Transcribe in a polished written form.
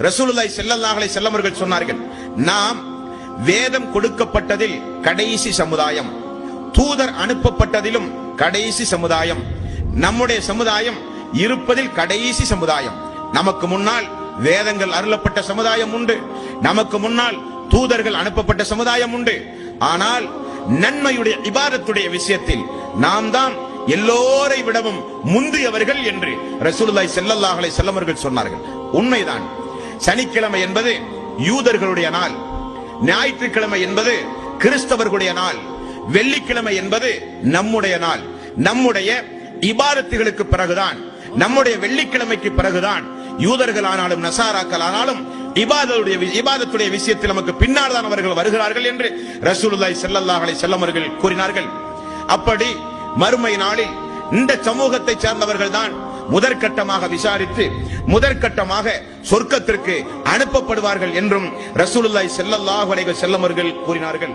ரசூலுல்லாஹி ஸல்லல்லாஹு அலைஹி வஸல்லம் அவர்கள் சொன்னார்கள், நாம் வேதம் கொடுக்கப்பட்டதில் கடைசி சமுதாயம், தூதர் அனுப்பப்பட்டதிலும் கடைசி சமுதாயம், நம்முடைய சமுதாயம் இருப்பதில் கடைசி சமுதாயம். நமக்கு முன்னால் வேதங்கள் அருளப்பட்ட சமுதாயம் உண்டு, நமக்கு முன்னால் தூதர்கள் அனுப்பப்பட்ட சமுதாயம் உண்டு. ஆனால் நன்மையுடைய இபாதத்துடைய விஷயத்தில் நாம் தான் எல்லோரை விடவும் முந்தியவர்கள் என்று ரசூலுல்லாஹி ஸல்லல்லாஹு அலைஹி வஸல்லம் அவர்கள் சொன்னார்கள். உண்மைதான். சனிக்கிழமை என்பது யூதர்களுடைய நாள், ஞாயிற்றுக்கிழமை என்பது கிறிஸ்தவர்களுடைய நாள், வெள்ளிக்கிழமை என்பது நம்முடைய நாள். நம்முடைய இபாதத்துகளுக்கு பிறகுதான், நம்முடைய வெள்ளிக்கிழமைக்கு பிறகுதான் யூதர்கள் ஆனாலும் நசாராக்கள் ஆனாலும் இபாதத்துடைய விஷயத்தில் நமக்கு பின்னால் தான் அவர்கள் வருகிறார்கள் என்று ரசூலுல்லாஹி ஸல்லல்லாஹு அலைஹி வஸல்லம் அவர்கள் கூறினார்கள். அப்படி மறுமை நாளில் இந்த சமூகத்தை சேர்ந்தவர்கள் தான் முதற்கட்டமாக விசாரித்து முதற்கட்டமாக சொர்க்கத்திற்கு அனுப்பப்படுவார்கள் என்றும் ரசூலுல்லாஹி ஸல்லல்லாஹு அலைஹி வஸல்லம் அவர்கள் கூறினார்கள்.